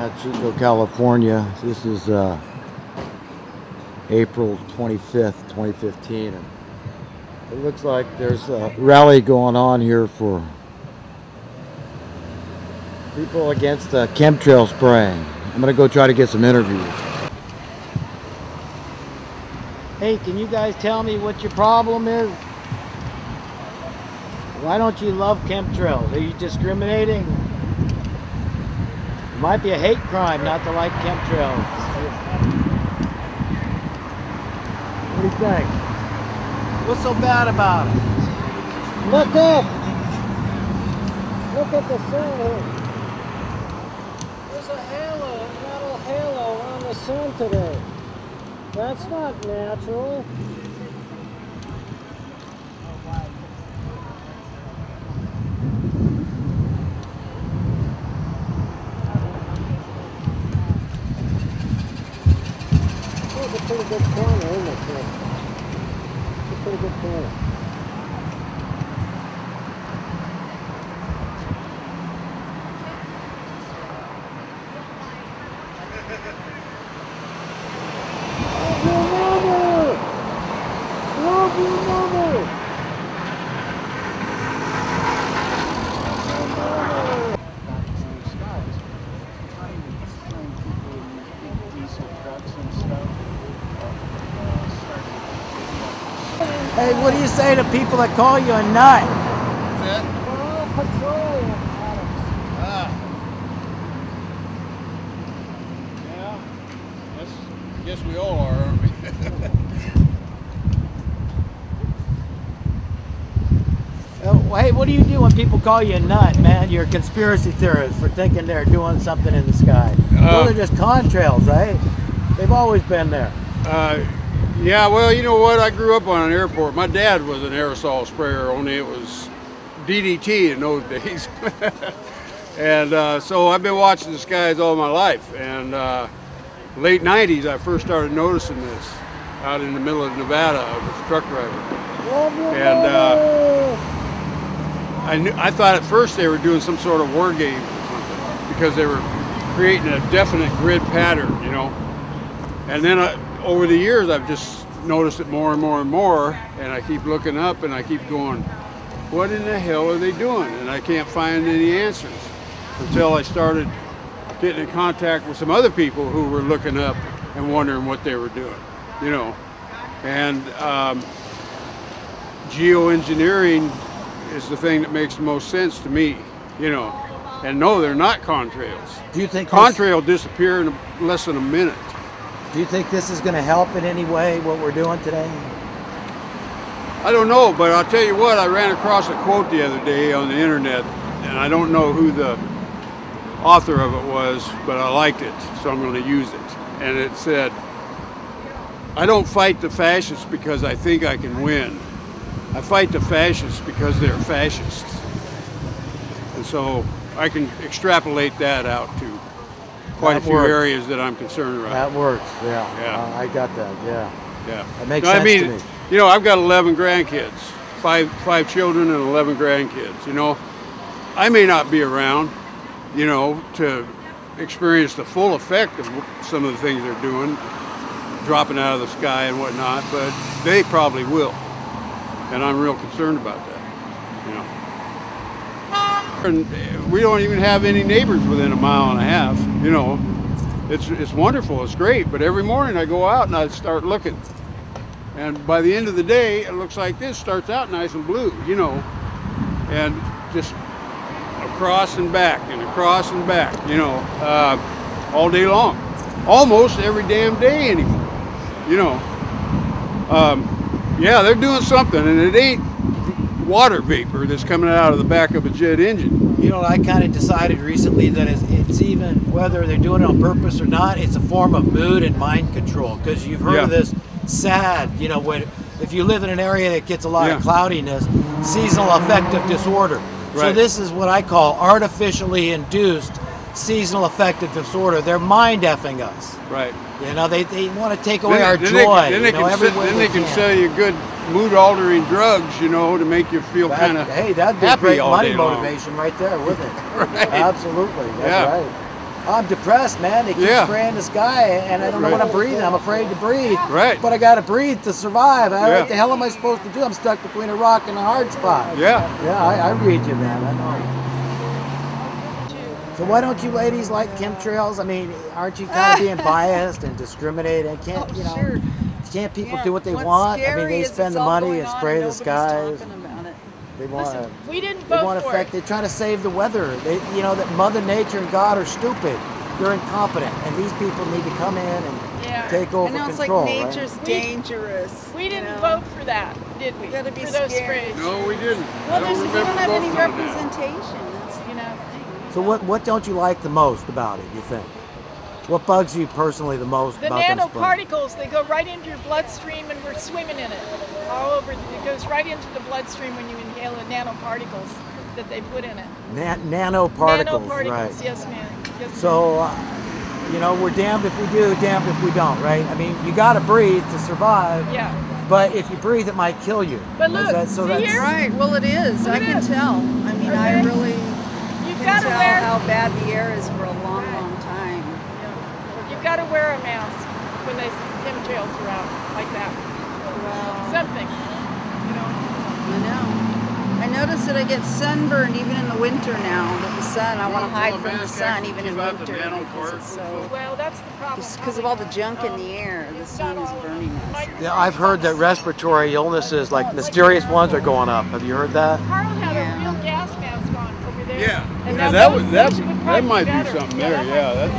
Chico, California. This is April 25th, 2015. And it looks like there's a rally going on here for people against chemtrail spraying. I'm going to go try to get some interviews. Hey, can you guys tell me what your problem is? Why don't you love chemtrails? Are you discriminating? It might be a hate crime not to like chemtrails. What do you think? What's so bad about it? Look up! Look at the sun here. There's a halo, a metal halo on the sun today. That's not natural. It's a pretty good corner, isn't it? It's a pretty good corner. Love your mother! Hey, what do you say to people that call you a nut? What's that? Petroleum addicts. Yeah. I guess we all are, aren't we? Hey, what do you do when people call you a nut, man? You're a conspiracy theorist for thinking they're doing something in the sky. Those are just contrails, right? They've always been there. Yeah, well, you know what? I grew up on an airport. My dad was an aerosol sprayer, only it was DDT in those days. And so I've been watching the skies all my life. And late 90s, I first started noticing this out in the middle of Nevada. I was a truck driver. And I thought at first they were doing some sort of war game or something because they were creating a definite grid pattern, you know. And then over the years, I've just noticed it more and more and more, and I keep looking up and I keep going, what in the hell are they doing? And I can't find any answers until I started getting in contact with some other people who were looking up and wondering what they were doing, you know. And geoengineering is the thing that makes the most sense to me, you know. And no, they're not contrails. Do you think contrail disappear in less than a minute? Do you think this is going to help in any way, what we're doing today? I don't know, but I'll tell you what, I ran across a quote the other day on the internet, and I don't know who the author of it was, but I liked it, so I'm going to use it. And it said, I don't fight the fascists because I think I can win. I fight the fascists because they're fascists. And so I can extrapolate that out to quite a few areas that I'm concerned about. That works, yeah. Yeah. I got that, yeah. Yeah. That makes sense to me. You know, I've got 11 grandkids, five children and 11 grandkids, you know. I may not be around, you know, to experience the full effect of some of the things they're doing, dropping out of the sky and whatnot, but they probably will. And I'm real concerned about that, you know. And we don't even have any neighbors within a mile and a half, you know. It's wonderful, it's great, but every morning I go out and I start looking. And by the end of the day, it looks like this starts out nice and blue, you know, and just across and back and across and back, you know, all day long. Almost every damn day anymore, you know. Yeah, they're doing something, and it ain't water vapor that's coming out of the back of a jet engine. You know, I kind of decided recently that it's even, whether they're doing it on purpose or not, it's a form of mood and mind control. Because you've heard of this SAD, you know, when if you live in an area that gets a lot of cloudiness, seasonal affective disorder. Right. So this is what I call artificially induced seasonal affective disorder. They're mind effing us. Right. You know, they want to take away our joy. Then they can sell you good mood-altering drugs, you know, to make you feel kind of hey, that'd be happy great all money day long. motivation right there, wouldn't it? Right. Absolutely. That's right. I'm depressed, man. They keep spraying the sky, and I don't know what I'm breathing. I'm afraid to breathe. Right. But I got to breathe to survive. What the hell am I supposed to do? I'm stuck between a rock and a hard spot. Yeah. Yeah, I read you, man. I know. So why don't you ladies like chemtrails? I mean, aren't you kind of being biased and discriminating? Can't Can't people do what they want? I mean, they spend the money and spray the skies. They want to. We didn't vote for it. They're trying to save the weather. That Mother Nature and God are stupid. They're incompetent, and these people need to come in and take over control. It's like nature's dangerous. We didn't vote for that, did we? You gotta be for those scared. sprays. No, we didn't. Well, we don't have any representation. So what don't you like the most about it, you think? What bugs you personally the most about them sprays? The nanoparticles, they go right into your bloodstream and we're swimming in it. All over, it goes right into the bloodstream when you inhale the nanoparticles that they put in it. Nanoparticles, right. Yes, ma'am. Yes, so, we're damned if we do, damned if we don't, right? I mean, you got to breathe to survive. Yeah. But if you breathe, it might kill you. But look, that's here? Right, well it is. I can tell. I mean, I really can tell how bad the air is for a long, long time. Yeah. You've got to wear a mask when they chemtrails around like that. Wow. Something, I know. I notice that I get sunburned even in the winter now with the sun. I want to hide from the sun even in winter because it's so. Well, that's the problem. Just because of all the junk in the air, the sun is burning us. Yeah, I've heard that respiratory illnesses, like mysterious ones, are going up. Have you heard that? Carl had a real gas mask on over there. Yeah, and that might be something there. Yeah, that's.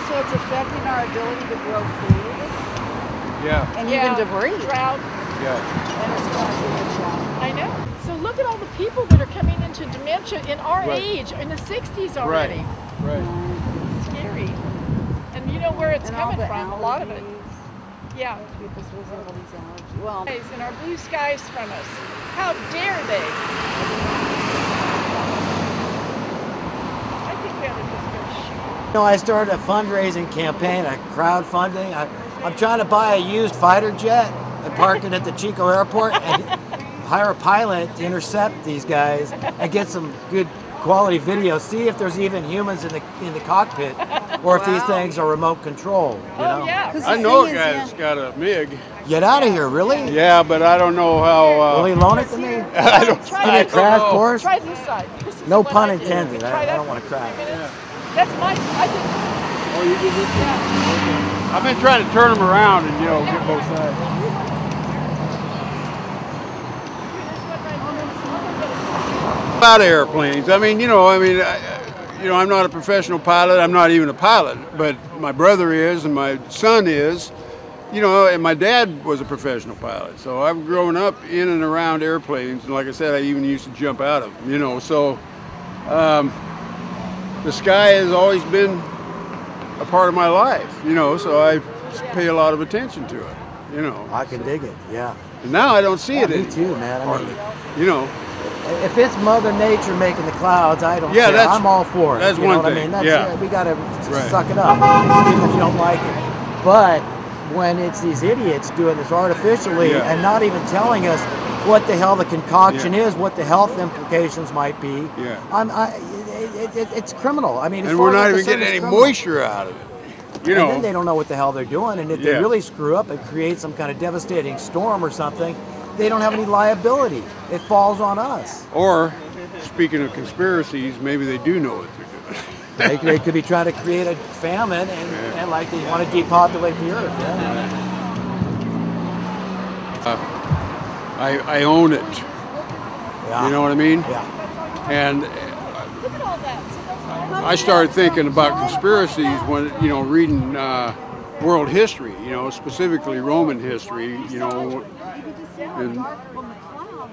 So it's affecting our ability to grow food. Yeah. And even to breathe. Drought. Yeah. And it's causing a drought. I know. So look at all the people that are coming into dementia in our age, in the 60s already. Right. It's scary. And you know where it's coming from, a lot of it. Yeah. People supposed to have all these allergies. Well, and our blue skies from us. How dare they? I think we ought to just go shoot. I started a fundraising campaign, a crowdfunding. I'm trying to buy a used fighter jet and park it at the Chico airport and hire a pilot to intercept these guys and get some good quality video. See if there's even humans in the cockpit, or if these things are remote control. Yeah. I know a guy that's got a MiG. Get out of here, really? Yeah, but I don't know how. Will he loan it to me? I don't. Give me a crash course. Try this side. No pun intended. I don't want to crash. That's my. I think. Oh, you did this? Yeah. I've been trying to turn them around and get both sides. About airplanes. I mean, I'm not a professional pilot. I'm not even a pilot, but my brother is, and my son is. And my dad was a professional pilot, so I've grown up in and around airplanes, and like I said, I even used to jump out of them. So the sky has always been a part of my life, so I pay a lot of attention to it, I can dig it, yeah. And now I don't see it me too, man. I mean, if it's Mother Nature making the clouds, I don't care. I'm all for it. That's one thing. We got to suck it up, even if you don't like it. But when it's these idiots doing this artificially and not even telling us what the hell the concoction is, what the health implications might be, it's criminal. I mean, and we're not even getting any moisture out of it. And then they don't know what the hell they're doing, and if they really screw up and create some kind of devastating storm or something, they don't have any liability. It falls on us. Or, speaking of conspiracies, maybe they do know what they're doing. They could be trying to create a famine and like they want to depopulate the earth. I own it. Yeah. You know what I mean? Yeah. And I started thinking about conspiracies when, reading world history, specifically Roman history, in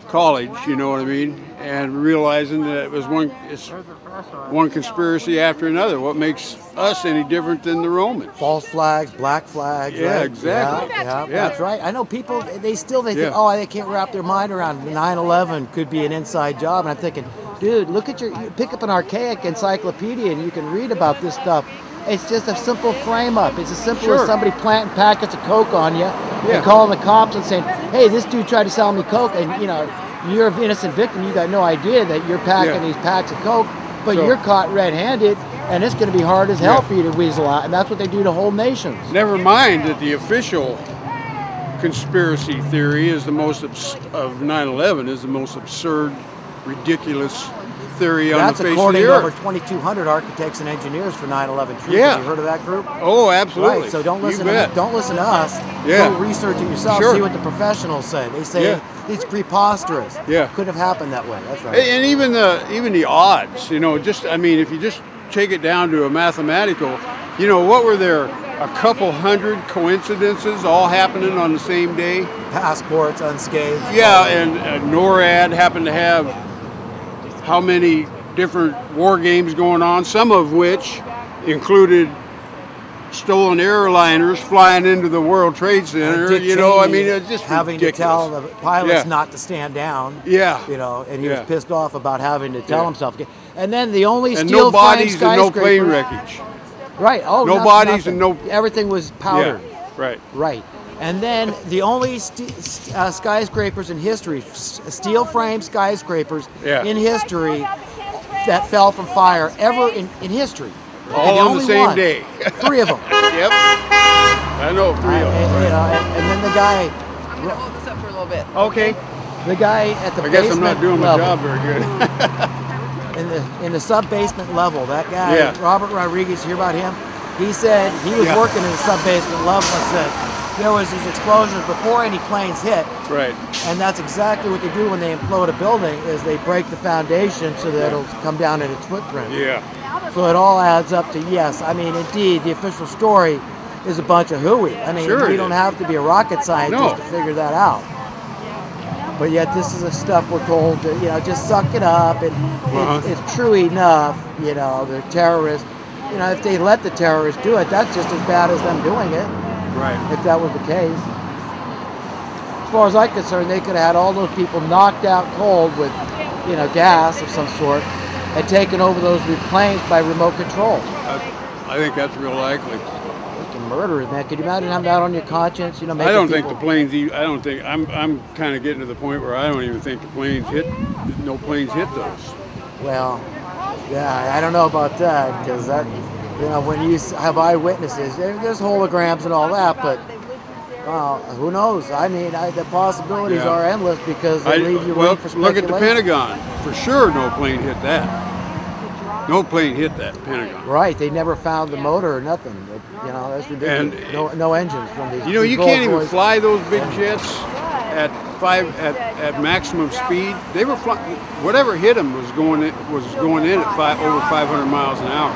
college, you know what I mean? And realizing that it was one conspiracy after another. What makes us any different than the Romans? False flags, black flags. Yeah, right? exactly. Yeah, that's right. I know people, they think, they can't wrap their mind around 9/11 could be an inside job. And I'm thinking, dude, you pick up an archaic encyclopedia and you can read about this stuff It's just a simple frame up. It's as simple Sure. as somebody planting packets of Coke on you and calling the cops and saying, hey, this dude tried to sell me Coke, and you know, you're an innocent victim. You got no idea that you're packing these packs of Coke, but you're caught red-handed, and it's going to be hard as hell for you to weasel out, and that's what they do to whole nations. Never mind that the official conspiracy theory is the most of 9/11 is the most absurd, ridiculous theory on the face of the earth. That's according to over 2,200 architects and engineers for 9/11 Truth. Yeah. Have you heard of that group? Oh, absolutely. Right. So don't listen. You bet. Don't listen to us. Yeah. Go research it yourself. Sure. See what the professionals say. They say it's preposterous. Yeah. Couldn't have happened that way. That's right. And even the odds, you know, just I mean, if you just take it down to a mathematical, you know, what were there? A couple hundred coincidences all happening on the same day. Passports unscathed. Yeah, and NORAD happened to have how many different war games going on, some of which included stolen airliners flying into the World Trade Center. Dick You know, I Cheney mean, it's just having ridiculous. to tell the pilots not to stand down. Yeah. You know, and he Yeah. was pissed off about having to tell himself. And then the only And steel no bodies and no plane skyscraper- wreckage. Right. Oh, No nothing, bodies and nothing. no- Everything was powdered. Yeah, right. Right. And then the only skyscrapers in history, steel frame skyscrapers in history that fell from fire ever in history. All on the same day. 3 of them. Yep. I know 3 of them. You know, and then the guy, Hold this up for a little bit. Okay. the guy at the I guess I'm basement not doing my level, job very good. in the sub-basement level, that guy, Yeah. Robert Rodriguez, you hear about him? He said he was working in the sub-basement level and said there was these explosions before any planes hit. Right. And that's exactly what they do when they implode a building, is they break the foundation so that it'll come down in its footprint. Yeah. So it all adds up to, yes, I mean, indeed, the official story is a bunch of hooey. I mean, Sure you it don't is. have to be a rocket scientist to figure that out. But yet this is the stuff we're told to, you know, just suck it up. And it's true enough, you know, the terrorists, you know, if they let the terrorists do it, that's just as bad as them doing it. Right. If that was the case. As far as I'm concerned, they could have had all those people knocked out cold with, you know, gas of some sort and taken over those planes by remote control. I think that's real likely. Fucking murderers, man. Could you imagine having that on your conscience? You know, I don't making think the people- planes. I don't think. I'm kind of getting to the point where I don't even think the planes hit. No planes hit those. Well, yeah, I don't know about that, because that, you know, when you have eyewitnesses, there's holograms and all that, but well, who knows? I mean, the possibilities are endless because they leave you room for speculation. Look at the Pentagon. For sure, no plane hit that. No plane hit that Pentagon. Right, they never found the motor or nothing. You know, that's ridiculous. And, no engines from these. You know, these you can't even Rolls-Royce. fly those big jets at maximum speed. They were flying. Whatever hit them was going in at over 500 miles an hour.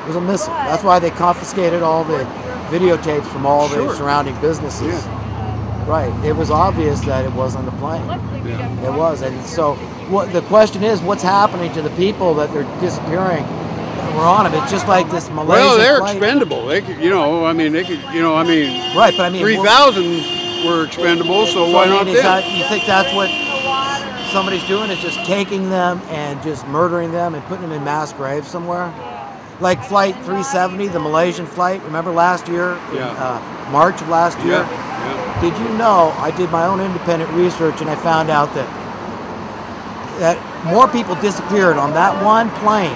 It was a missile. That's why they confiscated all the videotapes from all the surrounding businesses. Yeah. Right. It was obvious that it wasn't a plane. Yeah. It was. And so the question is, what's happening to the people that they're disappearing that were on them? It's just like this Malaysian Well, they're flight. expendable. They could, you know, I mean, Right, but I mean, 3,000 were expendable, so why not is them? that, you think that's what somebody's doing, is just taking them and just murdering them and putting them in mass graves somewhere? Like Flight 370, the Malaysian flight, remember last year, March of last year? Yeah. Did you know, I did my own independent research and I found out that more people disappeared on that one plane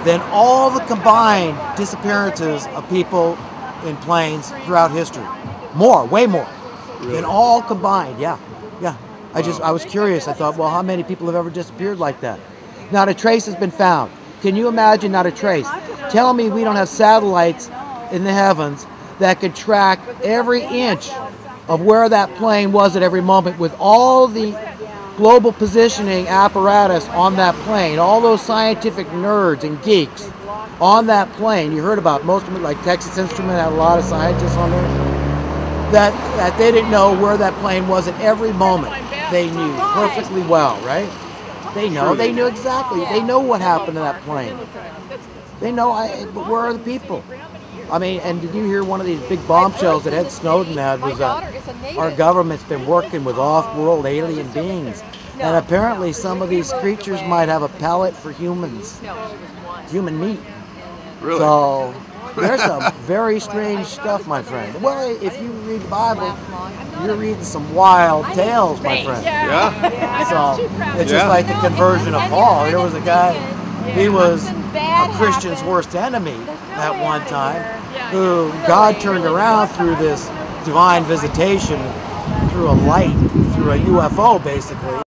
than all the combined disappearances of people in planes throughout history. More, way more, than all combined, yeah. I was curious, I thought, well, how many people have ever disappeared like that? Not a trace has been found. Can you imagine not a trace? Tell me we don't have satellites in the heavens that could track every inch of where that plane was at every moment with all the global positioning apparatus on that plane, all those scientific nerds and geeks on that plane. You heard about most of them, like Texas Instruments had a lot of scientists on there, that they didn't know where that plane was at every moment. They knew perfectly well, right? They knew exactly. They know what happened to that plane. They know, but where are the people? I mean, and did you hear one of these big bombshells that Ed Snowden had was our government's been working with off-world alien beings. And apparently some of these creatures might have a palate for humans, human meat. Really? So there's some very strange stuff, my friend. Well, if you read the Bible, you're reading some wild tales, my friend. Yeah. So it's just like the conversion of Paul. There was a guy, he was a Christian's worst enemy at one time, who God turned around through this divine visitation, through a light, through a UFO basically.